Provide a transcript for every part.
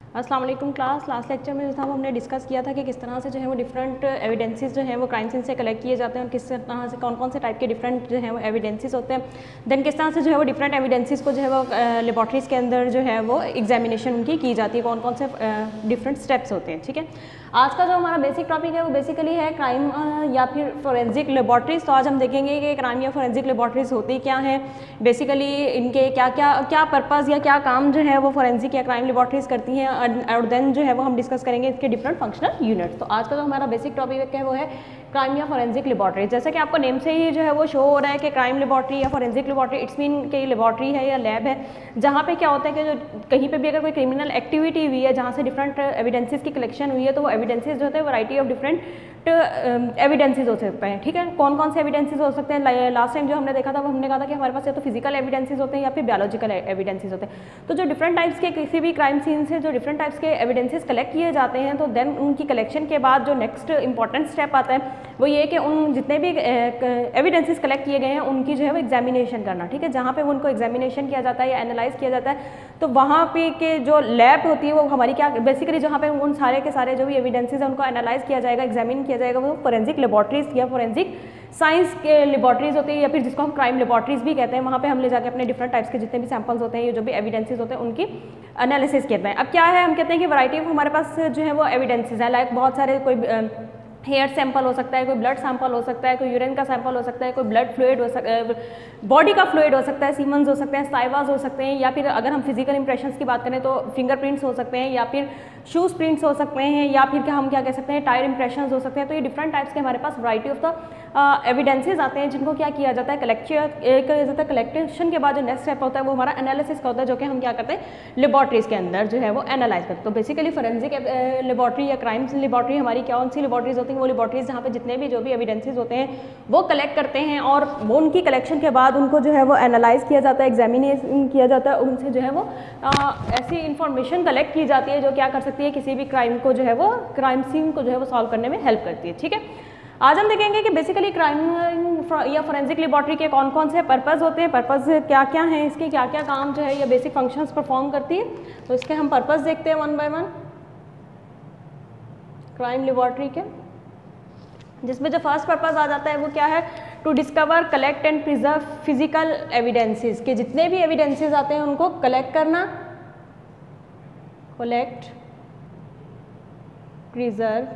अस्सलाम वालेकुम class. Last lecture में जो था वो हमने डिस्कस किया था कि किस तरह से जो है वो डिफरेंट एविडेंसेस जो है वो क्राइम सीन से कलेक्ट किए जाते हैं और किस तरह से कौन कौन से टाइप के डिफरेंट जो है वो एविडेंसेस होते हैं। देन किस तरह से जो है वो डिफरेंट एविडेंसेस को जो है वो लेबॉर्ट्रीज के अंदर जो है वो एग्जामिनेशन उनकी की जाती है, कौन कौन से डिफरेंट स्टेप्स होते हैं। ठीक है, आज का जो हमारा बेसिक टॉपिक है वो बेसिकली है क्राइम या फिर फोरेंसिक लेबॉर्ट्रीज। तो आज हम देखेंगे कि क्राइम या फोरेंसिक लेबॉर्ट्रीज होती क्या हैं, बेसिकली इनके क्या पर्पस या क्या काम जो है वो फोरेंसिक या क्राइम लेबॉर्ट्रीज करती हैं, और देन जो है वो हम डिस्कस करेंगे इसके डिफरेंट फंक्शनल यूनिट्स। तो आज का जो हमारा बेसिक टॉपिक है वो है क्राइम या फोरेंसिक लेबॉर्ट्रीज। जैसे कि आपको नेम से ही जो है वो शो हो रहा है कि क्राइम लेबॉर्ट्री या फोरेंसिक लेबॉर्ट्री, इट्स मीन कि लेबॉर्ट्री है या लैब है जहाँ पे क्या होता है कि जो कहीं पे भी अगर कोई क्रिमिनल एक्टिविटी हुई है जहाँ से डिफरेंट एविडेंसेस की कलेक्शन हुई है, तो वो एविडेंसेस जो होते हैं वैरायटी ऑफ डिफरेंट एविडेंसेस हो सकते हैं। ठीक है, कौन कौन से एविडेंसेस हो सकते हैं? लास्ट टाइम जो हमने देखा था वो हमने कहा था कि हमारे पास या तो फिजिकल एविडेंसेस होते हैं या फिर बायोलॉजिकल एविडेंसेस होते हैं। तो जो डिफरेंट टाइप्स के किसी भी क्राइम सीन से जो डिफरेंट टाइप्स के एविडेंसेस कलेक्ट किए जाते हैं, तो देन उनकी कलेक्शन के बाद जो नेक्स्ट इंपॉर्टेंट स्टेप आता है वो ये कि उन जितने भी एविडेंसेस कलेक्ट किए गए हैं उनकी जो है वो एग्जामिनेशन करना। ठीक है, जहाँ पे उनको एग्जामिनेशन किया जाता है या एनालाइज किया जाता है, तो वहाँ पे के जो लैब होती है वो हमारी क्या बेसिकली जहाँ पे उन सारे के सारे जो भी एविडेंसेस है उनको एनालाइज किया जाएगा, एग्जामिन किया जाएगा, वो फोरेंसिक लेबॉर्ट्रीज या फोरेंसिक साइंस के लेबॉर्ट्रीज होती है या फिर जिसको हम क्राइम लेबॉर्ट्रीज भी कहते हैं। वहाँ पे हम ले जाके अपने डिफरेंट टाइप्स के जितने भी सैंपल्स होते हैं, ये जो भी एविडेंसेस होते हैं उनकी एनालिसिस कहते हैं। अब क्या है, हम कहते हैं कि वैरायटी ऑफ हमारे पास जो है वो एविडेंसेस है, लाइक बहुत सारे कोई हेयर सैंपल हो सकता है, कोई ब्लड सैंपल हो सकता है, कोई यूरिन का सैंपल हो सकता है, कोई ब्लड फ्लूइड हो सकता है, बॉडी का फ्लूइड हो सकता है, सीमन्स हो सकते हैं, साइवाज हो सकते हैं, या फिर अगर हम फिजिकल इंप्रेशंस की बात करें तो फिंगरप्रिंट्स हो सकते हैं, या फिर शूज प्रिंट्स हो सकते हैं, या फिर क्या हम क्या कह सकते हैं टायर इंप्रेशंस हो सकते हैं। तो ये डिफरेंट टाइप्स के हमारे पास वैरायटी ऑफ द एविडेंसेस आते हैं जिनको क्या किया जाता है कलेक्शन के बाद जो नेक्स्ट स्टेप होता है वो हमारा एनालिसिस का होता है, जो कि हम क्या करते हैं लेबॉर्ट्रीज के अंदर जो है वो एनालाइज करते हैं। तो बेसिकली फोरेंसिक लेबॉर्ट्री या क्राइम लेबॉर्ट्री हमारी कौन सी लेबॉर्ट्रीज होती हैं? वो लेबॉर्ट्रीज जहाँ पे जितने भी जो भी एविडेंसेस होते हैं वो कलेक्ट करते हैं और वो उनकी कलेक्शन के बाद उनको जो है वो एनालाइज किया जाता है, एग्जामिनेशन किया जाता है, उनसे जो है वो ऐसी इंफॉर्मेशन कलेक्ट की जाती है जो क्या कर सकती है किसी भी क्राइम को जो है वो क्राइम सीन को जो है वो सॉल्व करने में हेल्प करती है। ठीक है, आज हम देखेंगे कि बेसिकली क्राइम या फोरेंसिक लेबॉर्ट्री के कौन कौन से पर्पस होते हैं, पर्पस क्या क्या हैं, इसके क्या क्या काम जो है या बेसिक फंक्शंस परफॉर्म करती है। तो इसके हम पर्पस देखते हैं one by one crime laboratory के, जिसमें जो फर्स्ट पर्पस आ जाता है वो क्या है? To discover, collect and preserve physical evidences, के जितने भी एविडेंसेस आते हैं उनको कलेक्ट करना, कलेक्ट, प्रिजर्व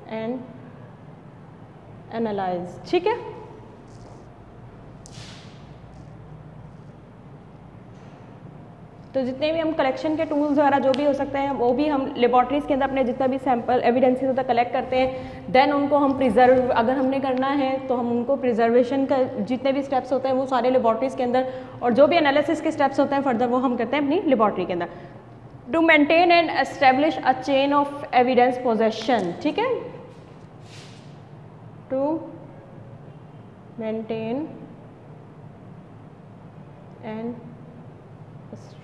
एंड एनालाइज। ठीक है, तो जितने भी हम कलेक्शन के टूल्स वगैरह जो भी हो सकते हैं वो भी हम लेबॉर्ट्रीज के अंदर अपने जितना भी सैंपल एविडेंसेस होता है कलेक्ट करते हैं। देन उनको हम प्रिजर्व अगर हमने करना है तो हम उनको प्रिजर्वेशन का जितने भी स्टेप्स होते हैं वो सारे लेबॉर्ट्रीज के अंदर, और जो भी एनालिसिस के स्टेप्स होते हैं फर्दर वो हम करते हैं अपनी लेबॉर्ट्री के अंदर। To maintain and establish a chain of evidence possession. ठीक है, to maintain and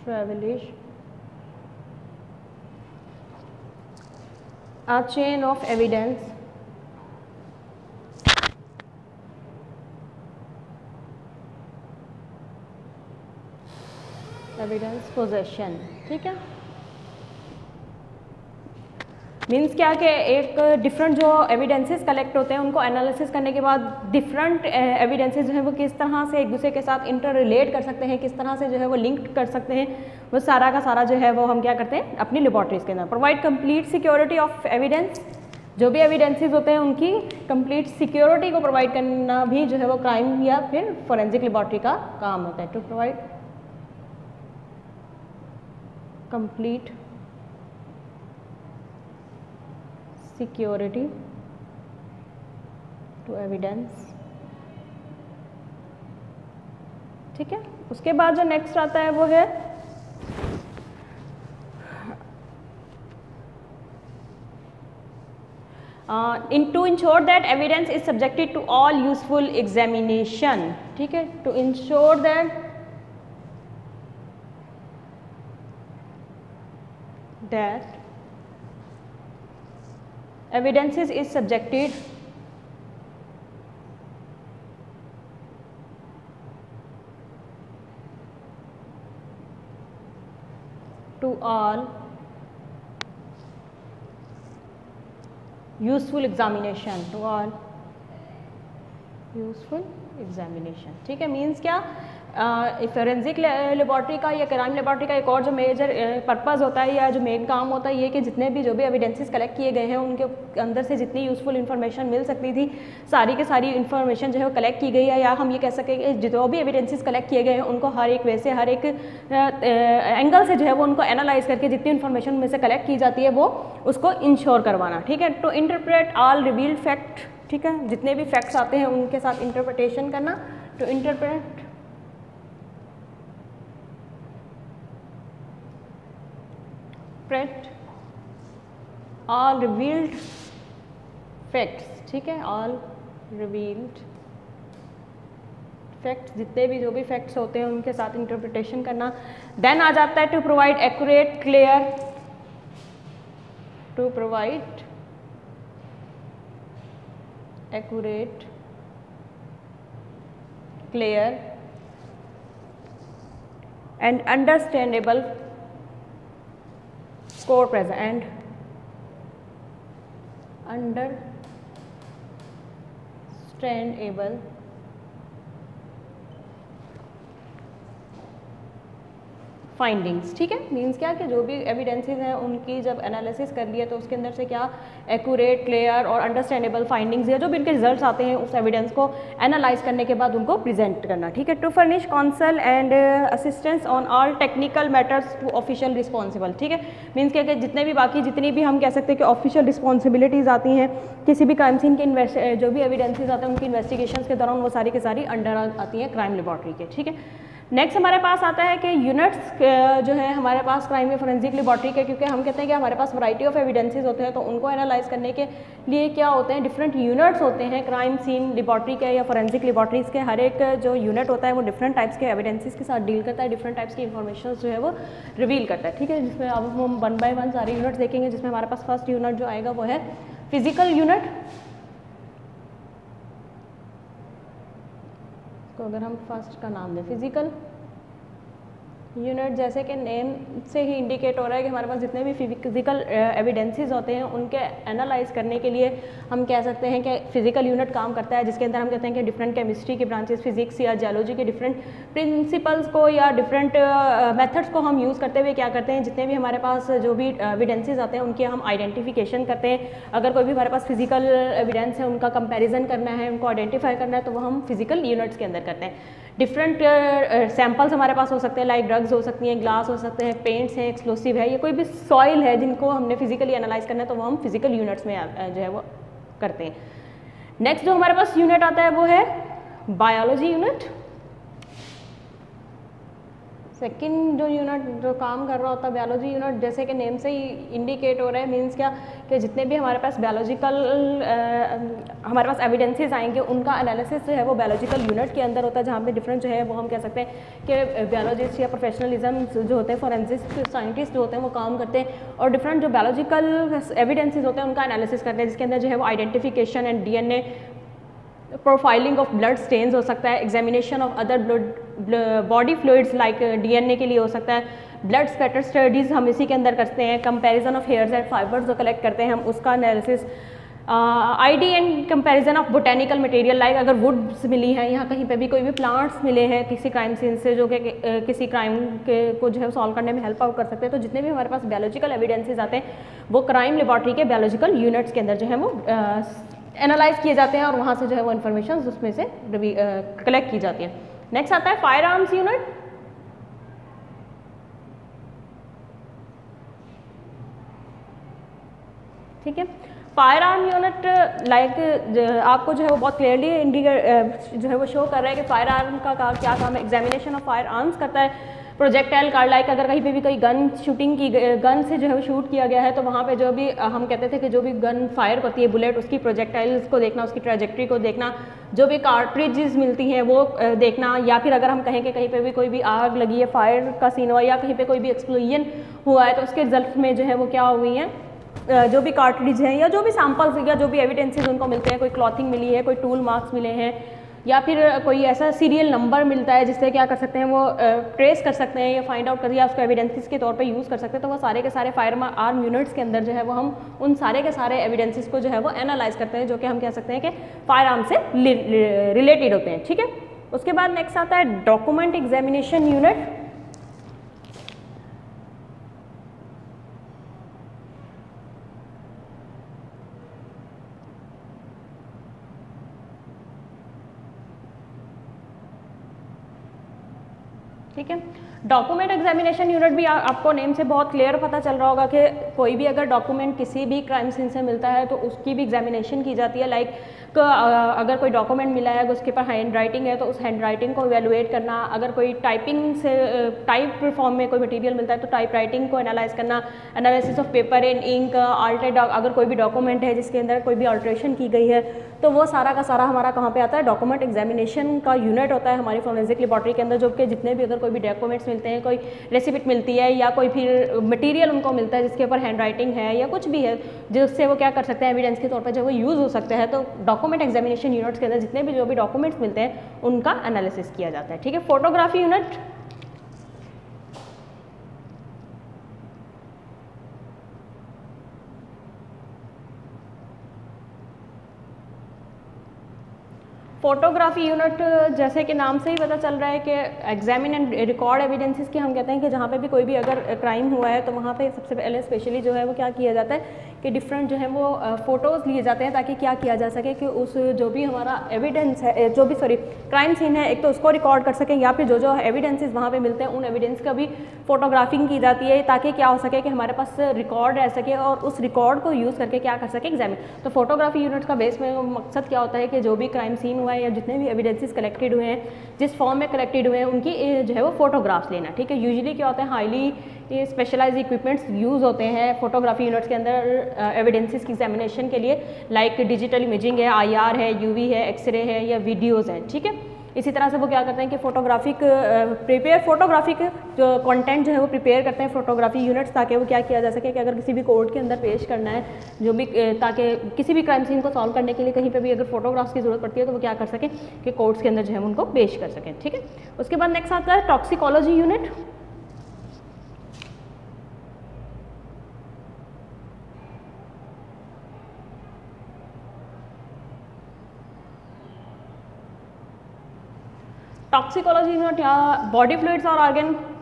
establish a chain of evidence possession। ठीक है, मीन्स क्या कि एक डिफरेंट जो एविडेंसेस कलेक्ट होते हैं उनको एनालिसिस करने के बाद डिफरेंट एविडेंसेस जो है वो किस तरह से एक दूसरे के साथ इंटर रिलेट कर सकते हैं, किस तरह से जो है वो लिंक कर सकते हैं, वो सारा का सारा जो है वो हम क्या करते हैं अपनी लेबॉर्ट्रीज के अंदर। Provide complete security of evidence, जो भी एविडेंसेस होते हैं उनकी कंप्लीट सिक्योरिटी को प्रोवाइड करना भी जो है वो क्राइम या फिर फोरेंसिक लेबॉर्ट्री का काम होता है। To provide complete security to evidence. ठीक है, उसके बाद जो नेक्स्ट आता है वो है to ensure that evidence is subjected to all useful examination. ठीक है, to ensure that evidences is subjected to to all useful examination, to all useful examination, ठीक है। मीन्स क्या, फोरेंसिक लेबॉर्ट्री का या क्राइम लेबॉर्ट्री का एक और जो मेजर पर्पज़ होता है या जो मेन काम होता है ये कि जितने भी जो भी एविडेंसेस कलेक्ट किए गए हैं उनके अंदर से जितनी यूज़फुल इन्फॉर्मेशन मिल सकती थी सारी के सारी इन्फॉर्मेशन जो है वो कलेक्ट की गई है, या हम ये कह सकें कि जो भी एविडेंसेस कलेक्ट किए गए हैं उनको हर एक वे से हर एक एंगल से जो है वो उनको एनालाइज करके जितनी इन्फॉर्मेशन में से कलेक्ट की जाती है वो उसको इंश्योर करवाना, ठीक है। To interpret all revealed fact, ठीक है, जितने भी फैक्ट्स आते हैं उनके साथ इंटरप्रिटेशन करना। To interpret all revealed facts, ठीक है, all revealed facts, जितने भी जो भी फैक्ट्स होते हैं उनके साथ इंटरप्रिटेशन करना। देन आ जाता है to provide accurate clear, to provide accurate clear and understandable score present and understandable findings, ठीक है। मीन्स क्या कि जो भी एविडेंसेस हैं उनकी जब एनालिसिस कर लिया तो उसके अंदर से क्या एक्यूरेट, क्लियर और अंडरस्टैंडेबल फाइंडिंग्स या जो भी इनके रिजल्ट्स आते हैं उस एविडेंस को एनालाइज करने के बाद उनको प्रेजेंट करना, ठीक है। To furnish counsel and assistance on all technical matters to official responsible, ठीक है। मीन्स क्या कि जितने भी बाकी जितनी भी हम कह सकते हैं कि ऑफिशियल रिस्पॉन्सिबिलिटीज़ आती हैं किसी भी क्राइम सीन के जो भी एविडेंसेज आते हैं उनकी इन्वेस्टिगेशन के दौरान वो सारी की सारी अंडर आती हैं क्राइम लेबॉर्ट्री के, ठीक है। नेक्स्ट हमारे पास आता है कि यूनिट्स जो है हमारे पास क्राइम या फोरेंसिक लेबॉर्ट्री के, क्योंकि हम कहते हैं कि हमारे पास वैरायटी ऑफ एविडेंसेस होते हैं तो उनको एनालाइज करने के लिए क्या होते हैं, डिफरेंट यूनिट्स होते हैं क्राइम सीन लेबॉर्ट्री के या फोरेंसिक लेबॉर्ट्रीज़ के। हर एक जो यूनिट होता है वो डिफरेंट टाइप्स के एविडेंसेस के साथ डील करता है, डिफरेंट टाइप्स की इन्फॉर्मेशन जो है वो रिवील करता है, ठीक है। जिसमें अब हम 1 बाय 1 सारे यूनिट्स देखेंगे, जिसमें हमारे पास फर्स्ट यूनिट जो आएगा वो है फिजिकल यूनिट। तो अगर हम फर्स्ट का नाम दें फिजिकल यूनिट, जैसे कि नेम से ही इंडिकेट हो रहा है कि हमारे पास जितने भी फिजिकल एविडेंसेस होते हैं उनके एनालाइज करने के लिए हम कह सकते हैं कि फिजिकल यूनिट काम करता है, जिसके अंदर हम कहते हैं कि डिफरेंट केमिस्ट्री के ब्रांचेस, फिजिक्स या जियोलॉजी के डिफरेंट प्रिंसिपल्स को या डिफरेंट मेथड्स को हम यूज़ करते हुए क्या करते हैं, जितने भी हमारे पास जो भी एविडेंसेस आते हैं उनकी हम आइडेंटिफिकेशन करते हैं। अगर कोई भी हमारे पास फिजिकल एविडेंस है उनका कंपेरिजन करना है, उनको आइडेंटिफाई करना है तो वो हम फिजिकल यूनिट्स के अंदर करते हैं। डिफरेंट सैम्पल्स हमारे पास हो सकते हैं, लाइक ड्रग्स हो सकती हैं, ग्लास हो सकते हैं, पेंट्स हैं, एक्सप्लोसिव है, या कोई भी सॉइल है जिनको हमने फिजिकली एनालाइज करना है तो वो हम फिजिकल यूनिट्स में जो है वो करते हैं। नेक्स्ट जो हमारे पास यूनिट आता है वो है बायोलॉजी यूनिट। सेकंड जो यूनिट जो काम कर रहा होता है बायोलॉजी यूनिट, जैसे कि नेम से ही इंडिकेट हो रहा है, मीन्स क्या कि जितने भी हमारे पास बायोलॉजिकल हमारे पास एविडेंसेस आएंगे उनका एनालिसिस जो है वो बायोलॉजिकल यूनिट के अंदर होता है, जहाँ पे डिफरेंट जो है वो हम कह सकते हैं कि बायोलॉजिस्ट या प्रोफेशनलिज्म जो होते हैं, फोरेंसिक साइंटिस्ट जो होते हैं वो काम करते हैं और डिफरेंट जो बायोलॉजिकल एविडेंसेस होते हैं उनका एनालिसिस करते हैं, जिसके अंदर जो है वो identification and DNA, profiling of blood stains हो सकता है, examination of other body fluids like DNA के लिए हो सकता है, ब्लड स्पैटर स्टडीज़ हम इसी के अंदर करते हैं, comparison of hairs and fibres जो कलेक्ट करते हैं हम उसका analysis, ID and comparison of botanical material, like अगर वुड्स मिली हैं, यहाँ कहीं पे भी कोई भी प्लांट्स मिले हैं किसी क्राइम सीन से जो कि किसी क्राइम के को जो है सॉल्व करने में हेल्प आउट कर सकते हैं। तो जितने भी हमारे पास बायोलॉजिकल एविडेंसेस आते हैं वो क्राइम लेबॉर्ट्री के बायोलॉजिकल यूनिट्स के अंदर जो है वो एनालाइज किए जाते हैं और वहाँ से जो है वो इन्फॉर्मेशन उसमें से कलेक्ट की जाती है। नेक्स्ट आता है फायर आर्म्स यूनिट। ठीक है, फायर आर्म यूनिट लाइक आपको जो है वो बहुत क्लियरली इंडिकेट जो है वो शो कर रहा है कि फायर आर्म का क्या काम है। एग्जामिनेशन ऑफ फायर आर्म्स करता है, प्रोजेक्टाइल कार्ड, लाइक अगर कहीं पे भी कोई गन शूटिंग की गन से जो है शूट किया गया है तो वहाँ पे जो भी हम कहते थे कि जो भी गन फायर होती है बुलेट, उसकी प्रोजेक्टाइल्स को देखना, उसकी ट्रैजेक्टरी को देखना, जो भी कार्ट्रिजेस मिलती हैं वो देखना, या फिर अगर हम कहें कि कहीं पे भी कोई भी आग लगी है, फायर का सीन हुआ या कहीं पे कोई भी एक्सप्लोजन हुआ है तो उसके रिजल्ट में जो है वो क्या हुई है, जो भी कार्ट्रिज हैं या जो भी सैंपल्स या जो भी एविडेंसेस उनको मिलते हैं, कोई क्लॉथिंग मिली है, कोई टूल मार्क्स मिले हैं, या फिर कोई ऐसा सीरियल नंबर मिलता है जिससे क्या कर सकते हैं वो ट्रेस कर सकते हैं या फाइंड आउट कर या उसको एविडेंसेस के तौर पे यूज़ कर सकते हैं। तो वो सारे के सारे फायर आर्म यूनिट्स के अंदर जो है वो हम उन सारे के सारे एविडेंसेस को जो है वो एनालाइज करते हैं, जो कि हम कह सकते हैं कि फायर आर्म से रिलेटेड होते हैं। ठीक है, उसके बाद नेक्स्ट आता है डॉक्यूमेंट एग्जामिनेशन यूनिट। ठीक है, डॉक्यूमेंट एग्जामिनेशन यूनिट भी आपको नेम से बहुत क्लियर पता चल रहा होगा कि कोई भी अगर डॉक्यूमेंट किसी भी क्राइम सीन से मिलता है तो उसकी भी एग्जामिनेशन की जाती है। लाइक अगर कोई डॉक्यूमेंट मिला है उसके पर हैंड राइटिंग है तो उस हैंड राइटिंग को इवेलुएट करना, अगर कोई टाइपिंग से टाइप फॉर्म में कोई मटेरियल मिलता है तो टाइप राइटिंग को एनालाइज करना, analysis of paper in ink, altered अगर कोई भी डॉक्यूमेंट है जिसके अंदर कोई भी अल्ट्रेशन की गई है तो वो सारा का सारा हमारा कहाँ पे आता है, डॉक्यूमेंट एग्जामिनेशन का यूनिट होता है हमारी फोरेंसिक लेबोरेटरी के अंदर। जो कि जितने भी अगर कोई भी डॉक्यूमेंट्स मिलते हैं, कोई रेसिपिट मिलती है या कोई फिर मटेरियल उनको मिलता है जिसके ऊपर हैंड राइटिंग है या कुछ भी है जिससे वो क्या कर सकते हैं एविडेंस के तौर पर जो वो यूज़ हो सकता है, तो डॉक्यूमेंट एग्जामिनेशन यूनिट्स के अंदर जितने भी जो भी डॉक्यूमेंट्स मिलते हैं उनका एनालिसिस किया जाता है। ठीक है, फोटोग्राफी यूनिट। फोटोग्राफी यूनिट जैसे कि नाम से ही पता चल रहा है कि एग्जामिन एंड रिकॉर्ड एविडेंसेस की हम कहते हैं कि जहाँ पे भी कोई भी अगर क्राइम हुआ है तो वहाँ पे सबसे पहले स्पेशली जो है वो क्या किया जाता है कि डिफरेंट जो है वो फ़ोटोज़ लिए जाते हैं ताकि क्या किया जा सके कि उस जो भी हमारा एविडेंस है, जो भी क्राइम सीन है, एक तो उसको रिकॉर्ड कर सकें या फिर जो जो एविडेंसेस वहाँ पे मिलते हैं उन एविडेंस का भी फोटोग्राफिंग की जाती है ताकि क्या हो सके कि हमारे पास रिकॉर्ड रह सके और उस रिकॉर्ड को यूज़ करके क्या कर सके एग्जामिन। तो फोटोग्राफी यूनिट का बेस में मकसद क्या होता है कि जो भी क्राइम सीन हुआ है या जितने भी एविडेंसेस कलेक्टेड हुए हैं, जिस फॉर्म में कलेक्टेड हुए हैं, उनकी जो है वो फोटोग्राफ्स लेना। ठीक है, यूजुअली क्या होता है हाईली स्पेशलाइज इक्विपमेंट्स यूज़ होते हैं फोटोग्राफी यूनिट्स के अंदर एविडेंसेस की एग्जामिनेशन के लिए। लाइक डिजिटल इमेजिंग है, IR है, UV है, एक्सरे है या वीडियोज़ हैं। ठीक है, इसी तरह से वो क्या करते हैं कि फोटोग्राफिक जो कंटेंट जो है वो प्रिपेयर करते हैं फोटोग्राफी यूनिट्स ताकि वो क्या किया जा सके कि अगर किसी भी कोर्ट के अंदर पेश करना है जो भी, ताकि किसी भी क्राइम सीन को सॉल्व करने के लिए कहीं पे भी अगर फोटोग्राफ्स की जरूरत पड़ती है तो वो क्या कर सकें कि कोर्ट्स के अंदर जो है उनको पेश कर सकें। ठीक है, उसके बाद नेक्स्ट आता है टॉक्सिकोलॉजी यूनिट। टॉक्सिकोलॉजी यूनिट या बॉडी फ्लूइड्स और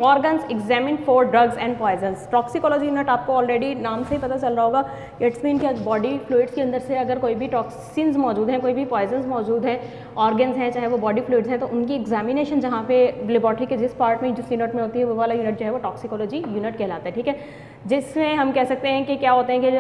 organs examine for drugs and poisons. Toxicology unit आपको ऑलरेडी नाम से ही पता चल रहा होगा, इट्स मीन कि बॉडी फ्लूइड्स के अंदर से अगर कोई भी टॉक्सिन्स मौजूद हैं, कोई भी पॉइजन्स मौजूद हैं, ऑर्गन्स हैं, चाहे वो बॉडी फ्लूइड्स हैं, तो उनकी एग्जामिनेशन जहाँ पे लेबॉरेटरी के जिस पार्ट में जिस यूनिट में होती है वो वाला यूनिट जो है वो टॉक्सिकोलॉजी यूनिट कहलाता है। ठीक है, जिसमें हम कह सकते हैं कि क्या होते हैं कि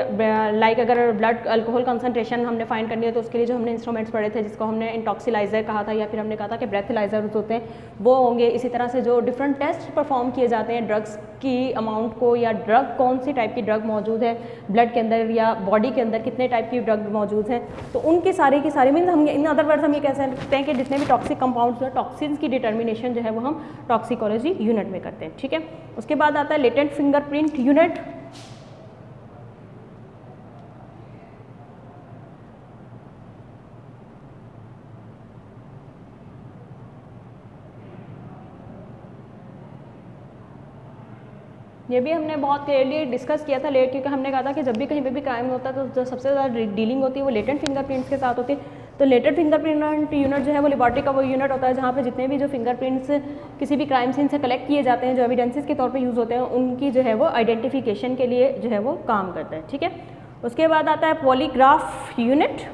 लाइक अगर ब्लड अल्कोहल कंसंट्रेशन हमने फाइंड करनी है तो उसके लिए जो हमने इंस्ट्रूमेंट्स पढ़े थे जिसको हमने इंटॉक्सिलाइजर कहा था या फिर हमने कहा था कि ब्रेथलाइजर होते हैं वो होंगे। इसी तरह से जो डिफरेंट टेस्ट परफॉर्म किए जाते हैं ड्रग्स की अमाउंट को या ड्रग कौन सी टाइप की ड्रग मौजूद है ब्लड के अंदर या बॉडी के अंदर कितने टाइप की ड्रग मौजूद हैं, तो उनकी सारी की सारी मीन्स हम इन अदर वर्ड्स हम ये कह सकते हैं कि जितने भी टॉक्सिक कंपाउंड्स हैं टॉक्सिन्स की डिटर्मिनेशन जो है वो हम टॉक्सिकोलॉजी यूनिट में करते हैं। ठीक है, उसके बाद आता है लेटेंट फिंगरप्रिंट यूनिट। ये भी हमने बहुत क्लियरली डिस्कस किया था लेट, क्योंकि हमने कहा था कि जब भी कहीं पे भी क्राइम होता है तो जो सबसे ज़्यादा डीलिंग होती है वो लेटेंट फिंगरप्रिंट्स के साथ होती है। तो लेटेंट फिंगरप्रिंट यूनिट जो है वो लेबॉरेटरी का वो यूनिट होता है जहाँ पे जितने भी जो फिंगरप्रिंट्स किसी भी क्राइम सीन से कलेक्ट किए जाते हैं, जो एविडेंसेस के तौर पे यूज़ होते हैं, उनकी जो है वो आइडेंटिफिकेशन के लिए जो है वो काम करता है। ठीक है, उसके बाद आता है polygraph unit.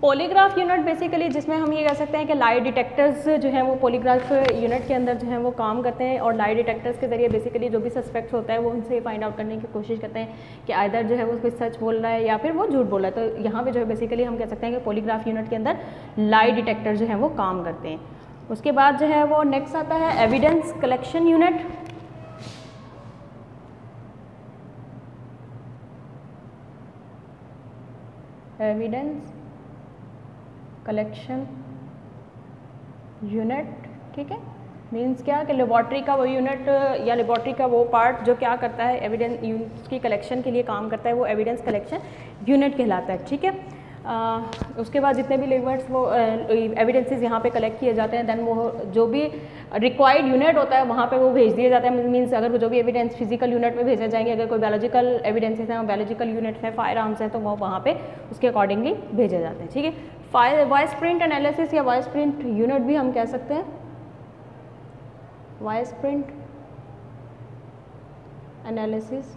Polygraph unit basically जिसमें हम ये कह सकते हैं कि लाई डिटेक्टर्स जो हैं वो पॉलीग्राफ यूनिट के अंदर जो है वो काम करते हैं और लाई डिटेक्टर्स के जरिए बेसिकली जो भी सस्पेक्ट होता है वो उनसे फाइंड आउट करने की कोशिश करते हैं कि आइदर जो है वो कोई सच बोल रहा है या फिर वो झूठ बोल रहा है। तो यहाँ पे जो है बेसिकली हम कह सकते हैं कि पॉलीग्राफ यूनिट के अंदर लाई डिटेक्टर जो है वो काम करते हैं। उसके बाद जो है वो नेक्स्ट आता है evidence collection unit. Evidence collection unit, ठीक है, मीन्स क्या कि लेबॉर्ट्री का वो यूनिट या लेबॉर्ट्री का वो पार्ट जो क्या करता है एविडेंस की कलेक्शन के लिए काम करता है, वो एविडेंस कलेक्शन यूनिट कहलाता है, ठीक है। उसके बाद जितने भी लेवर्स वो एविडेंसेस यहाँ पे कलेक्ट किए जाते हैं, देन वो जो भी रिक्वायर्ड यूनिट होता है वहाँ पे वो भेज दिए जाते हैं। मीन्स अगर वो जो भी एविडेंस फिजिकल यूनिट में भेजे जाएंगे, अगर कोई बायोलॉजिकल एविडेंसेस हैं, बायोलॉजिकल यूनिट्स हैं, फायर आर्म्स हैं, तो वो वहाँ पे उसके अकॉर्डिंगली भेजे जाते हैं, ठीक है। वॉइस प्रिंट एनालिसिस या वॉइस प्रिंट यूनिट भी हम कह सकते हैं, वॉइस प्रिंट एनालिसिस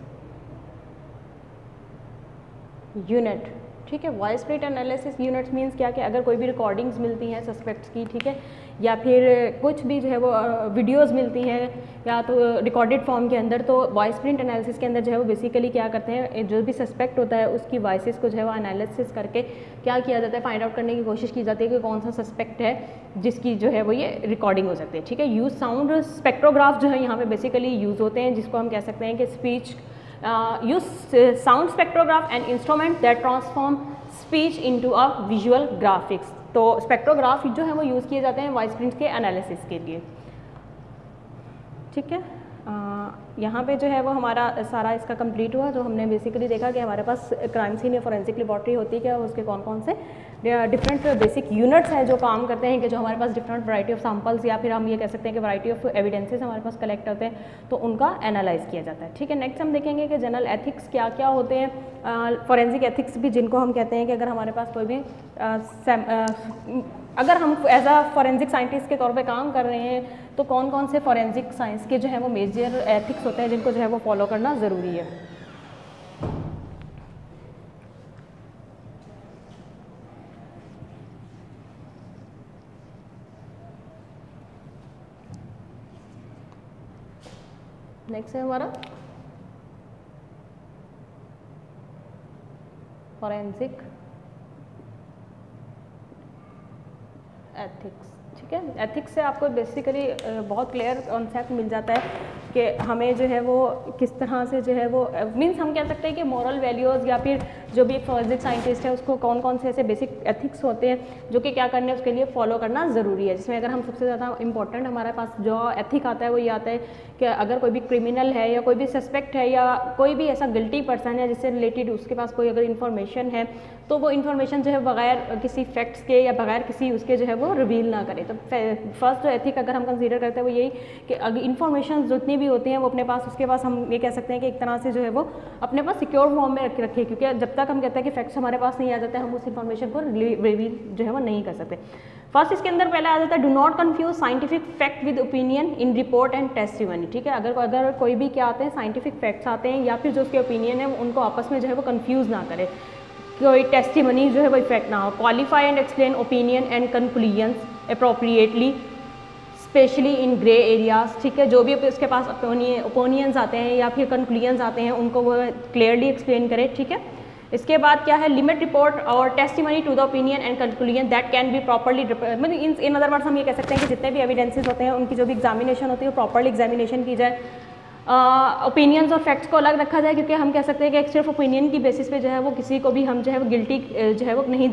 यूनिट, ठीक है। Voice print analysis units means क्या कि अगर कोई भी रिकॉर्डिंग्स मिलती हैं सस्पेक्ट्स की, ठीक है, या फिर कुछ भी जो है वो वीडियोस मिलती हैं या तो रिकॉर्डेड फॉर्म के अंदर, तो वॉइस प्रिंट एनालिसिस के अंदर जो है वो बेसिकली क्या करते हैं, जो भी सस्पेक्ट होता है उसकी वॉइसेस को जो है वो एनालिसिस करके क्या किया जाता है, फाइंड आउट करने की कोशिश की जाती है कि कौन सा सस्पेक्ट है जिसकी जो है वो ये रिकॉर्डिंग हो सकती है, ठीक है। यूज साउंड स्पेक्ट्रोग्राफ जो है यहाँ पे बेसिकली यूज़ होते हैं, जिसको हम कह सकते हैं कि speech use sound spectrograph an instrument that transform speech into a visual graphics। तो स्पेक्ट्रोग्राफ जो है वो यूज़ किए जाते हैं वॉइस प्रिंट के एनालिसिस के लिए, ठीक है। यहाँ पे जो है वो हमारा सारा इसका कंप्लीट हुआ, जो हमने बेसिकली देखा कि हमारे पास क्राइम सीन या फोरेंसिक लेबॉर्ट्री होती है क्या, उसके कौन कौन से डिफरेंट बेसिक यूनिट्स हैं जो काम करते हैं, कि जो हमारे पास डिफरेंट वैरायटी ऑफ सैम्पल्स या फिर हम ये कह सकते हैं कि वैरायटी ऑफ एविडेंसेस हमारे पास कलेक्ट होते हैं, तो उनका एनालाइज किया जाता है, ठीक है। नेक्स्ट हम देखेंगे कि जनरल एथिक्स क्या क्या होते हैं, फोरेंसिक एथिक्स भी जिनको हम कहते हैं कि अगर हमारे पास कोई भी अगर हम एज अ फॉरेंसिक साइंटिस्ट के तौर पे काम कर रहे हैं, तो कौन कौन से फॉरेंसिक साइंस के जो है वो मेजर एथिक्स होते हैं जिनको जो है वो फॉलो करना ज़रूरी है। नेक्स्ट है हमारा फॉरेंसिक एथिक्स, ठीक है। एथिक्स से आपको बेसिकली बहुत क्लियर कॉन्सेप्ट मिल जाता है कि हमें जो है वो किस तरह से जो है वो मीन्स हम कह सकते हैं कि मॉरल वैल्यूज़ या फिर जो भी एक फॉरेंसिक साइंटिस्ट है उसको कौन कौन से ऐसे बेसिक एथिक्स होते हैं जो कि क्या करने उसके लिए फॉलो करना ज़रूरी है। जिसमें अगर हम सबसे ज़्यादा इंपॉर्टेंट हमारे पास जो एथिक आता है वो ये आता है कि अगर कोई भी क्रिमिनल है या कोई भी सस्पेक्ट है या कोई भी ऐसा गिल्टी पर्सन है जिससे रिलेटेड उसके पास कोई अगर इन्फॉर्मेशन है, तो वो इन्फॉर्मेशन जो है बगैर किसी फैक्ट्स के या बगैर किसी उसके जो है वो रिवील ना करे। तो फर्स्ट जो एथिक अगर हम कंसीडर करते हैं वो यही कि अगर इन्फॉर्मेशन जितनी भी होती हैं वो अपने पास उसके पास हम ये कह सकते हैं कि एक तरह से जो है वो अपने पास सिक्योर फॉर्म में रखे, क्योंकि जब तक हम कहते हैं कि फैक्ट्स हमारे पास नहीं आ जाते हम उस इन्फॉर्मेशन को रिवील जो है वो नहीं कर सकते। फर्स्ट इसके अंदर पहले आ जाता है do not confuse scientific fact with opinion in report and testimony, ठीक है। अगर कोई भी क्या आते हैं साइंटिफिक फैक्ट्स आते हैं या फिर जो उसके ओपिनियन है उनको आपस में जो है वो कन्फ्यूज़ ना करे, कोई टेस्टिमनी जो है वो इफेक्ट ना हो। Qualify and explain opinion and conclusions appropriately specially in grey areas, ठीक है। जो भी उसके पास ओपिनियंस आते हैं या फिर कंक्लूजन्स आते हैं उनको वो क्लियरली एक्सप्लेन करे, ठीक है। इसके बाद क्या है लिमिट रिपोर्ट और testimony to the opinion and conclusion that can be properly, मतलब इन अदर वर्ड्स हम ये कह सकते हैं कि जितने भी एविडेंसेस होते हैं उनकी जो भी एग्जामिनेशन होती है वो प्रॉपर्ली एग्जामिनेशन की जाए। ओपिनियंस और फैक्ट्स को अलग रखा जाए, क्योंकि हम कह सकते हैं कि सिर्फ ओपिनियन की बेसिस पे जो है वो किसी को भी हम जो है वो गिल्टी जो है वो नहीं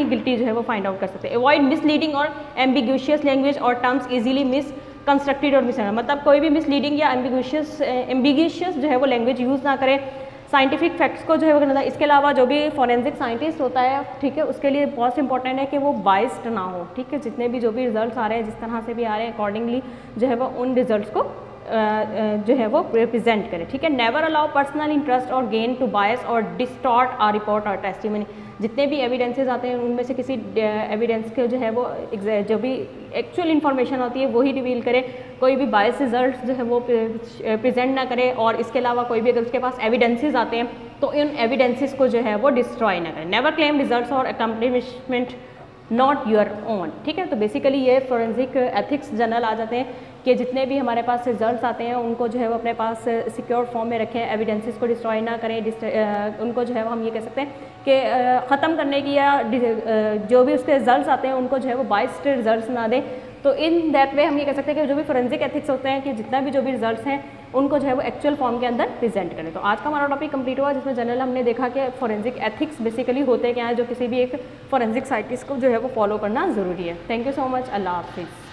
गिल्टी जो है वो फाइंड आउट कर सकते। अवॉइड मिसलीडिंग और एम्बिग्यूशियस लैंग्वेज और टर्म्स इजीली मिस कंस्ट्रक्टेड और मिस, मतलब कोई भी मिसलीडिंग या एम्बिग्यूशियस जो है वो लैंग्वेज यूज़ ना करें। साइंटिफिक फैक्ट्स को जो है वो करना। इसके अलावा जो भी फॉरेंसिक साइंटिस्ट होता है, ठीक है, उसके लिए बहुत इंपॉर्टेंट है कि वो बाइस्ड ना हो, ठीक है। जितने भी जो भी रिजल्ट्स आ रहे हैं जिस तरह से भी आ रहे हैं अकॉर्डिंगली जो है वो उन रिजल्ट्स को जो है वो रिप्रेजेंट करें, ठीक है। नेवर अलाउ पर्सनल इंटरेस्ट और गेन टू बायस और डिस्टॉर्ट आ रिपोर्ट और टेस्टिमनी। जितने भी एविडेंसेस आते हैं उनमें से किसी एविडेंस के जो है वो जो भी एक्चुअल इन्फॉर्मेशन होती है वही रिवील करे, कोई भी बायस रिजल्ट जो है वो प्रेजेंट ना करे। और इसके अलावा कोई भी अगर उसके पास एविडेंसेस आते हैं तो इन एविडेंसेस को जो है वो डिस्ट्रॉय ना करें। नेवर क्लेम रिजल्ट्स और अकम्प्लिशमेंट नॉट योर ओन, ठीक है। तो बेसिकली ये फॉरेंसिक एथिक्स जनरल आ जाते हैं कि जितने भी हमारे पास रिजल्ट्स आते हैं उनको जो है वो अपने पास सिक्योर फॉर्म में रखें, एविडेंसेस को डिस्ट्रॉय ना करें, उनको जो है वो हम ये कह सकते हैं कि ख़त्म करने की या जो भी उसके रिजल्ट्स आते हैं उनको जो है वो बाइस्ड रिजल्ट्स ना दें, तो इन दैट वे हम ये कह सकते हैं कि जो भी फोरेंसिक एथिक्स होते हैं कि जितना भी जो भी रिजल्ट्स हैं उनको जो है वो एक्चुअल फॉर्म के अंदर प्रेजेंट करें। तो आज का हमारा टॉपिक कंप्लीट हुआ, जिसमें जनरल हमने देखा कि फोरेंसिक एथिक्स बेसिकली होते क्या है, जो किसी भी एक फोरेंसिक साइंटिस्ट को जो है वो फॉलो करना ज़रूरी है। थैंक यू सो मच, अल्लाह हाफिज़।